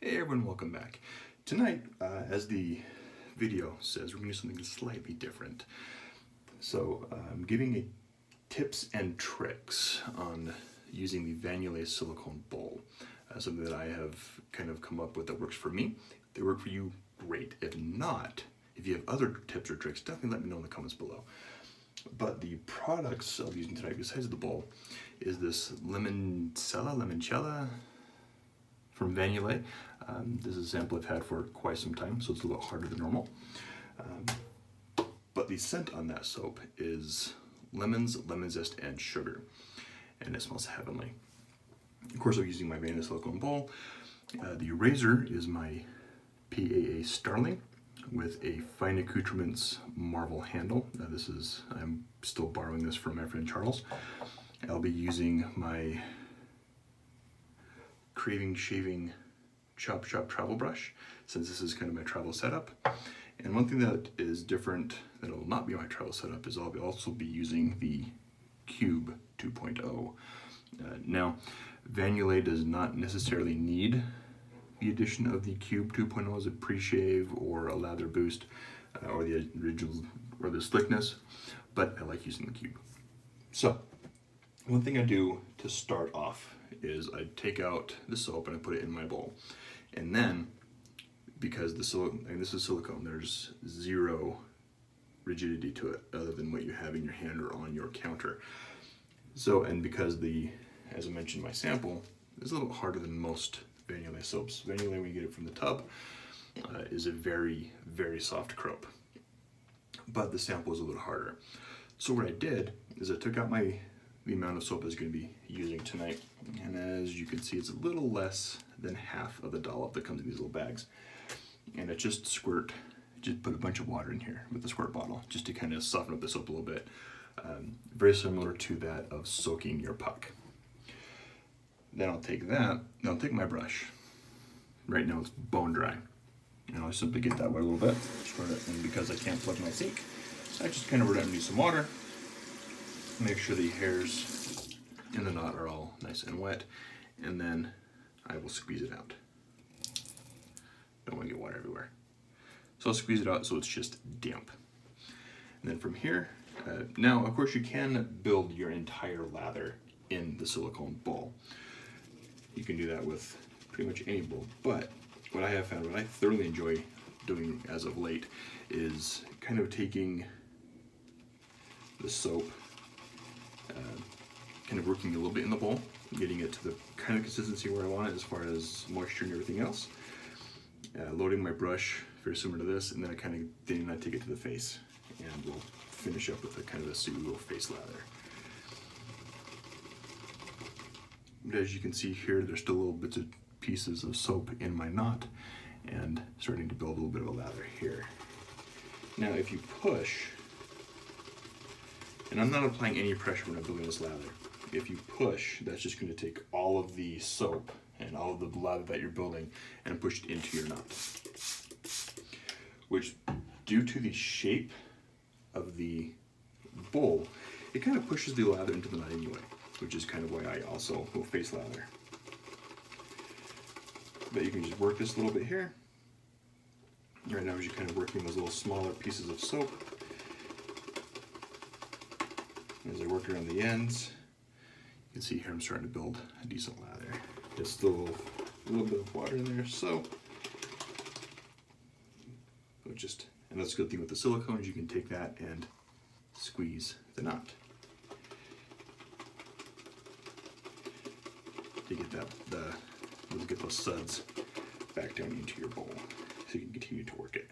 Hey everyone, welcome back. Tonight, as the video says, we're going to do something slightly different. So I'm giving a tips and tricks on using the Yulay silicone bowl. Something that I have kind of come up with that works for me. If they work for you, great. If not, if you have other tips or tricks, definitely let me know in the comments below. But the products I'll be using tonight, besides the bowl, is this limoncello from Yulay. This is a sample I've had for quite some time, so it's a little harder than normal. But the scent on that soap is lemons, lemon zest, and sugar, and it smells heavenly. Of course, I'm using my Yulay silicone bowl. The razor is my PAA Starling with a Fine Accoutrements Marvel handle. I'm still borrowing this from my friend Charles. I'll be using my Craving Shaving Chop Chop travel brush, since this is kind of my travel setup. And one thing that is different, that will not be my travel setup, is I'll also be using the Cube 2.0. Now, Yulay does not necessarily need the addition of the Cube 2.0 as a pre-shave or a lather boost, or the original, or the slickness, but I like using the Cube. So, one thing I do to start off is I take out the soap and I put it in my bowl. And then, because this is silicone, there's zero rigidity to it other than what you have in your hand or on your counter. So, and because as I mentioned, my sample is a little bit harder than most Yulay soaps. Yulay, when you get it from the tub, is a very, very soft crope. But the sample is a little harder. So what I did is I took out the amount of soap I was going to be using tonight, and as you can see, it's a little less than half of the dollop that comes in these little bags. And I just put a bunch of water in here with the squirt bottle just to kind of soften up the soap a little bit. Very similar to that of soaking your puck. Then I'll take my brush. Right now it's bone dry. And I'll simply get that wet a little bit. And because I can't plug my sink, I just kind of run it underneath some water. Make sure the hairs in the knot are all nice and wet, and then I will squeeze it out. Don't want to get water everywhere. So I'll squeeze it out so it's just damp. And then from here, now of course you can build your entire lather in the silicone bowl. You can do that with pretty much any bowl, but what I have found, what I thoroughly enjoy doing as of late, is kind of taking the soap, kind of working a little bit in the bowl, getting it to the kind of consistency where I want it as far as moisture and everything else. Loading my brush, very similar to this, and then I take it to the face, and we'll finish up with a kind of a pseudo face lather. But as you can see here, there's still little bits of pieces of soap in my knot, and starting to build a little bit of a lather here. Now, if you push, and I'm not applying any pressure when I'm building this lather. If you push, that's just going to take all of the soap and all of the lather that you're building and push it into your knot. Which, due to the shape of the bowl, it kind of pushes the lather into the knot anyway, which is kind of why I also will face lather. But you can just work this a little bit here. Right now, as you're kind of working those little smaller pieces of soap, as I work around the ends, you can see here I'm starting to build a decent lather. There's still a little bit of water in there, so and that's a good thing with the silicone, is you can take that and squeeze the knot to get those suds back down into your bowl, so you can continue to work it.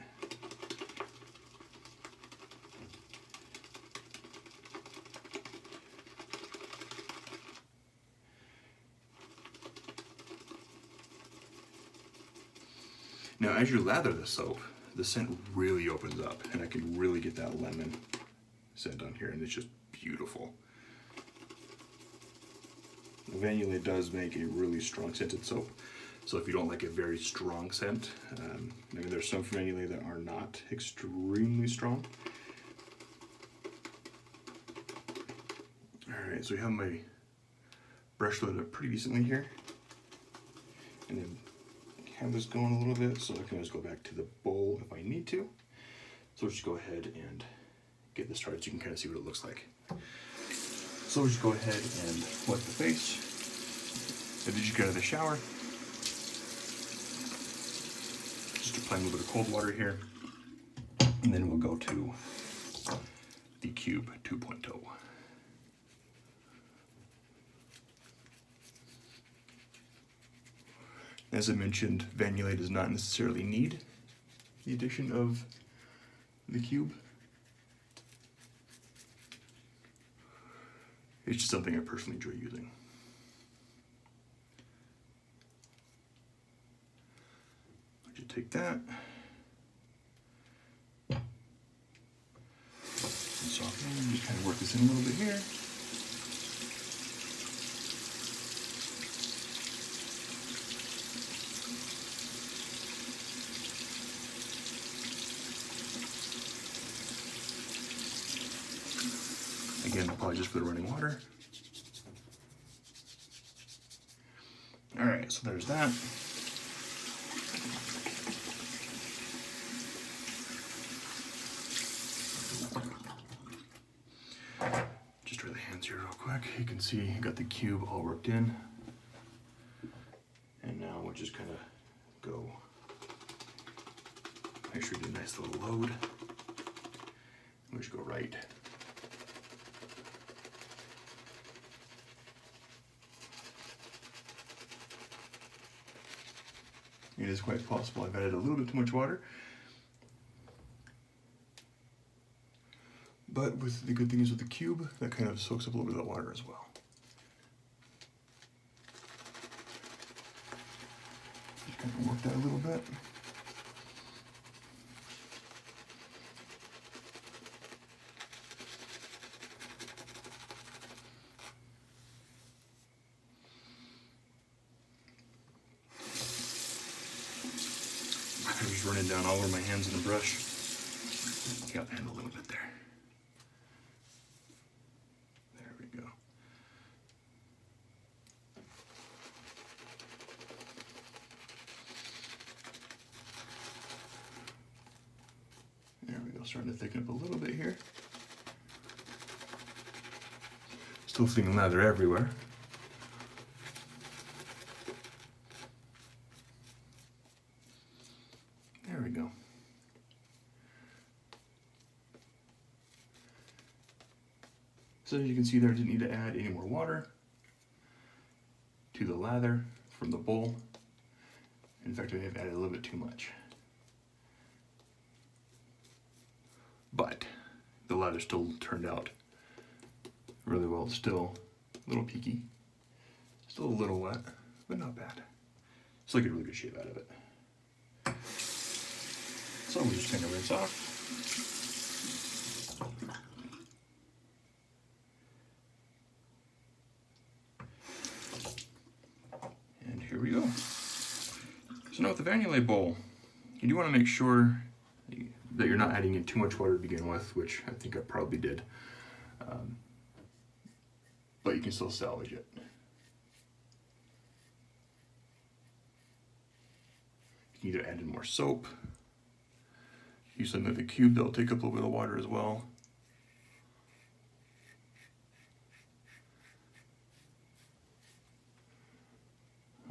Now, as you lather the soap, the scent really opens up, and I can really get that lemon scent on here, and it's just beautiful. Yulay does make a really strong scented soap, so if you don't like a very strong scent, I mean, there's some from Yulay that are not extremely strong. Alright, so we have my brush loaded up pretty decently here, and then have this going a little bit, so I can always go back to the bowl if I need to. So let's just go ahead and get this started so you can kind of see what it looks like. So we'll just go ahead and wipe the face. If you just get out of the shower, just apply a little bit of cold water here, and then we'll go to the Cube 2.0. As I mentioned, Yulay does not necessarily need the addition of the Cube. It's just something I personally enjoy using. I'll just take that and soften it and just kind of work this in a little bit here. Again, probably just for the running water. All right, so there's that. Just dry the hands here real quick. You can see I got the cube all worked in. And now we'll just kind of go, make sure you do a nice little load. We'll just go right. It is quite possible I've added a little bit too much water. But with the good thing is with the cube, that kind of soaks up a little bit of that water as well. Just kind of work that a little bit. I'm just running down all over my hands in the brush. Got the hand a little bit there. There we go. There we go, starting to thicken up a little bit here. Still seeing lather everywhere. There we go. So as you can see there, I didn't need to add any more water to the lather from the bowl. In fact, I may have added a little bit too much. But the lather still turned out really well. It's still a little peaky, still a little wet, but not bad. Still get a really good shape out of it. So we're just going to rinse off. And here we go. So now with the Yulay bowl, you do want to make sure that you're not adding in too much water to begin with, which I think I probably did. But you can still salvage it. You can either add in more soap, use something like the cube that'll take up a little bit of water as well.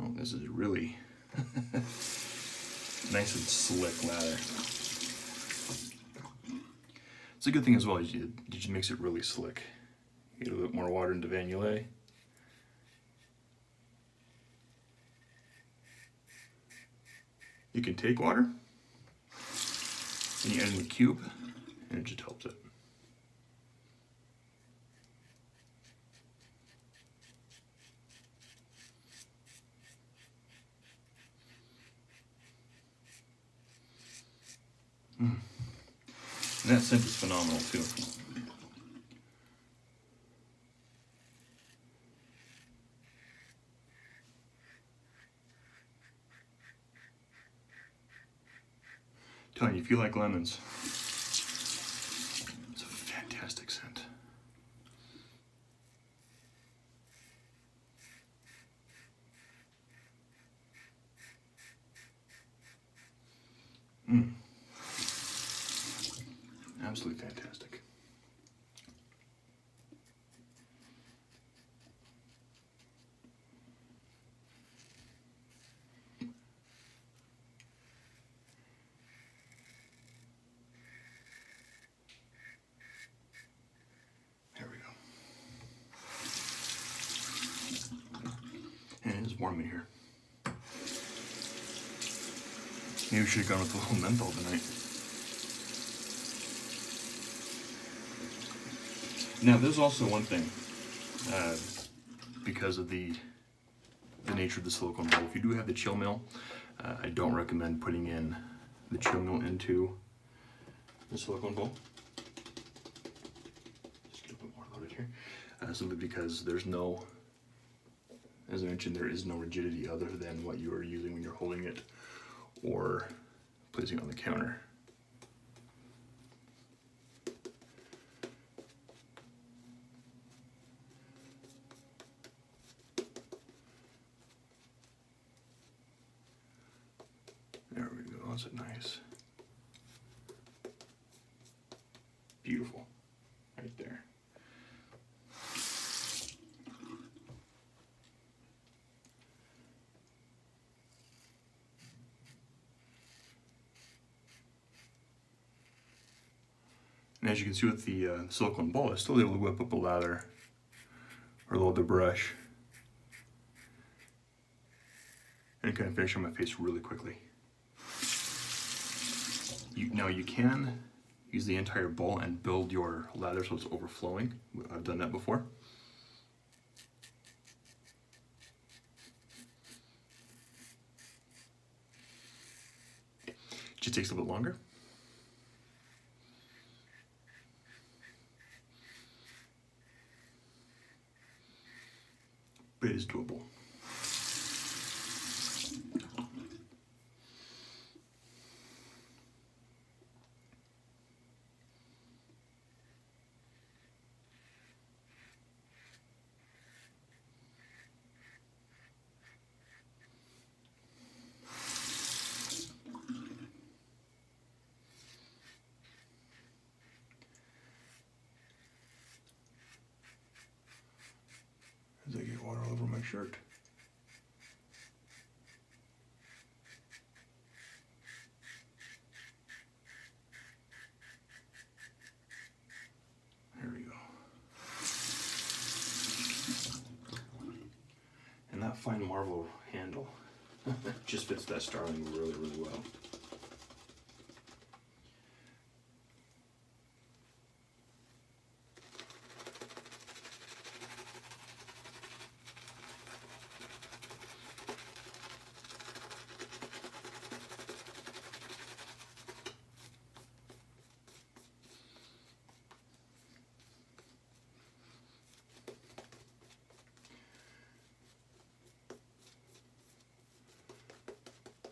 Oh, this is really nice and slick lather. It's a good thing as well, it just makes it really slick. Get a little bit more water into Yulay. You can take water and you add in the cube, and it just helps it. And that scent is phenomenal too. Telling you, if you like lemons, it's a fantastic scent. Absolutely fantastic. There we go. And it is warm in here. Maybe we should have gone with a little menthol tonight. Now, there's also one thing, because of the nature of the silicone bowl. If you do have the chill mill, I don't recommend putting in the chill mill into the silicone bowl. Just get a bit more loaded here. Simply because there's no, as I mentioned, there is no rigidity other than what you are using when you're holding it or placing it on the counter. There we go, that's a nice, beautiful, right there. And as you can see with the silicone bowl, I was still able to whip up a lather or load the brush and kind of finish on my face really quickly. Now you can use the entire bowl and build your lather so it's overflowing. I've done that before. It just takes a bit longer. But it is doable. As I get water all over my shirt. There we go. And that fine marble handle just fits that starling really, really well.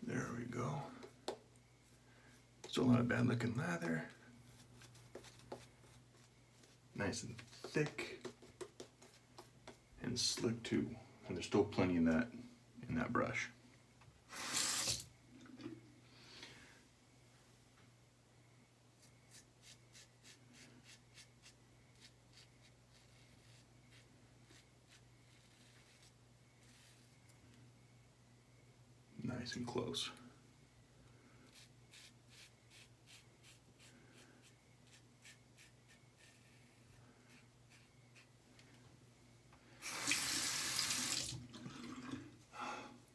There we go. Still not a bad looking lather. Nice and thick and slick too. And there's still plenty in that brush. Nice and close.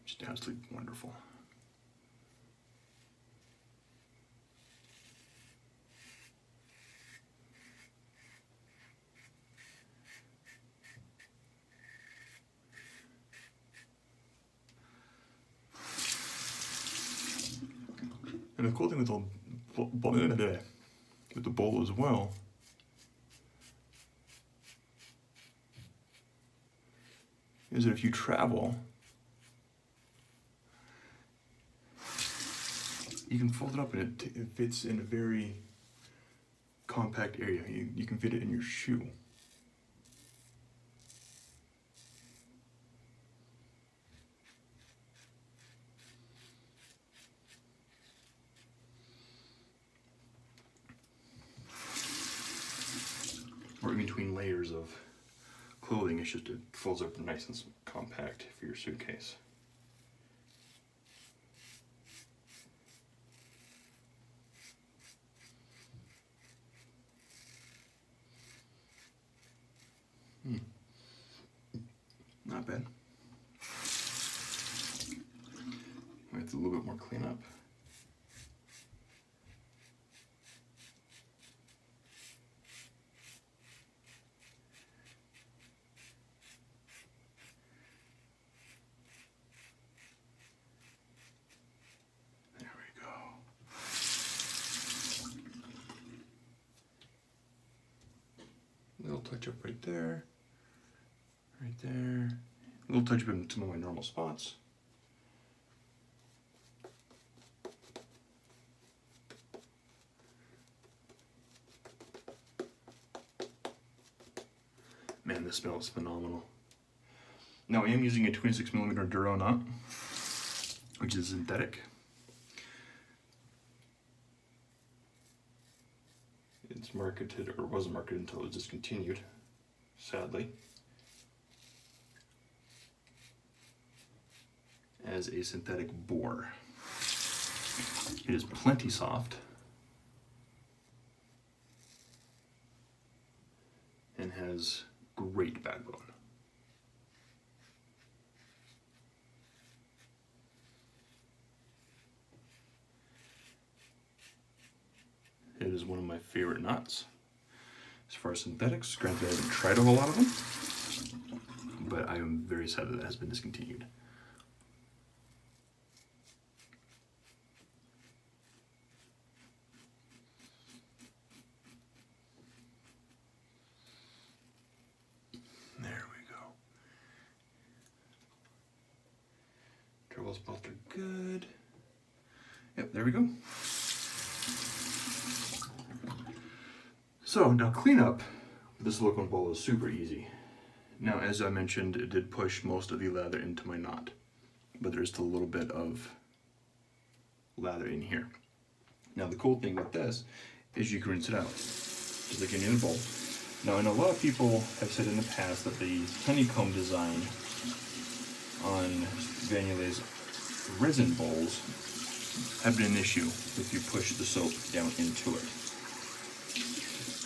Just absolutely wonderful. And the cool thing with the bowl as well is that if you travel, you can fold it up and it fits in a very compact area. You can fit it in your shoe. between layers of clothing. It's just, it folds up nice and compact for your suitcase. Not bad. It's a little bit more cleanup. There we go. Little touch up right there. Right there. A little touch up in some of my normal spots. Man, this smells phenomenal. Now I am using a 26mm Duro knot, which is synthetic. It's marketed, or wasn't marketed until it was discontinued, sadly, as a synthetic bore. It is plenty soft and has great backbone. It is one of my favorite knots. As far as synthetics, granted I haven't tried a whole lot of them, but I am very sad that it has been discontinued. There we go. Travel spots are good. Yep, there we go. So now cleanup with the silicone bowl is super easy. Now, as I mentioned, it did push most of the lather into my knot, but there's still a little bit of lather in here. Now the cool thing with this is you can rinse it out, just like any other bowl. Now I know a lot of people have said in the past that the honeycomb design on Van Yulay's resin bowls have been an issue if you push the soap down into it.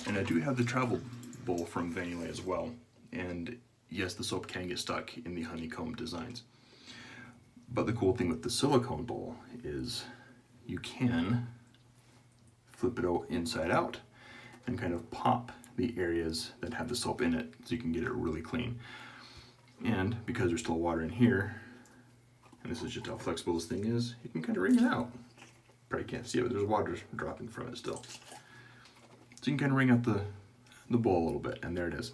And I do have the travel bowl from Van Yulay as well, and yes, the soap can get stuck in the honeycomb designs. But the cool thing with the silicone bowl is you can flip it inside out and kind of pop the areas that have the soap in it so you can get it really clean. And because there's still water in here, and this is just how flexible this thing is, you can kind of wring it out. Probably can't see it, but there's water dropping from it still. So you can kind of wring out the bowl a little bit, and there it is.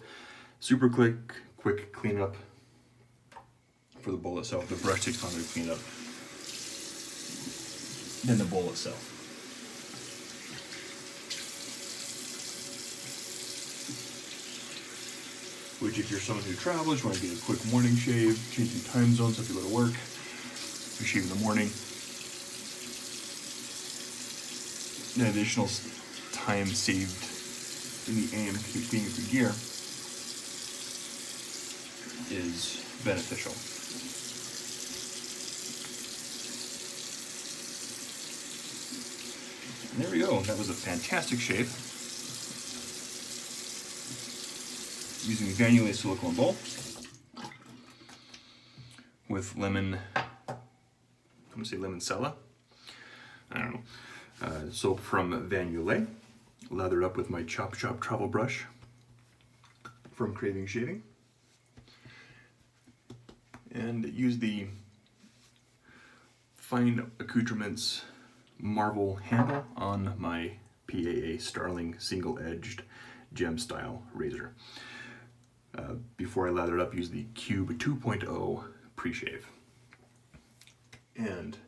Super quick cleanup for the bowl itself. The brush takes longer to clean up than the bowl itself. Which, if you're someone who travels, you want to get a quick morning shave, changing time zones if you go to work, you shave in the morning. An additional time saved in the AM cleaning of your gear is beneficial. And there we go. That was a fantastic shave. Using the Van Yulay silicone bowl with lemon, I'm gonna say Lemoncella, I don't know, soap from Van Yulay, lathered up with my Chop Chop travel brush from Craving Shaving, and use the Fine Accoutrements marble handle on my PAA Starling single-edged gem style razor. Before I lather it up, use the Cube 2.0 pre-shave. And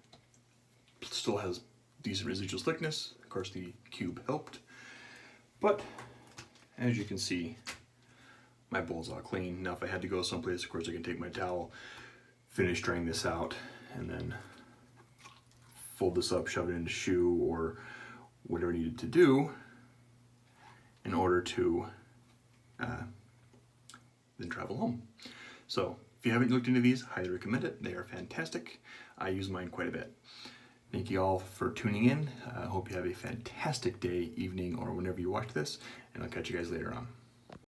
still has decent residual slickness. Of course, the Cube helped. But as you can see, my bowl's all clean. Now if I had to go someplace, of course I can take my towel, finish drying this out, and then fold this up, shove it into shoe, or whatever I needed to do in order to then travel home. So if you haven't looked into these, highly recommend it. They are fantastic. I use mine quite a bit. Thank you all for tuning in. I hope you have a fantastic day, evening, or whenever you watch this, and I'll catch you guys later on.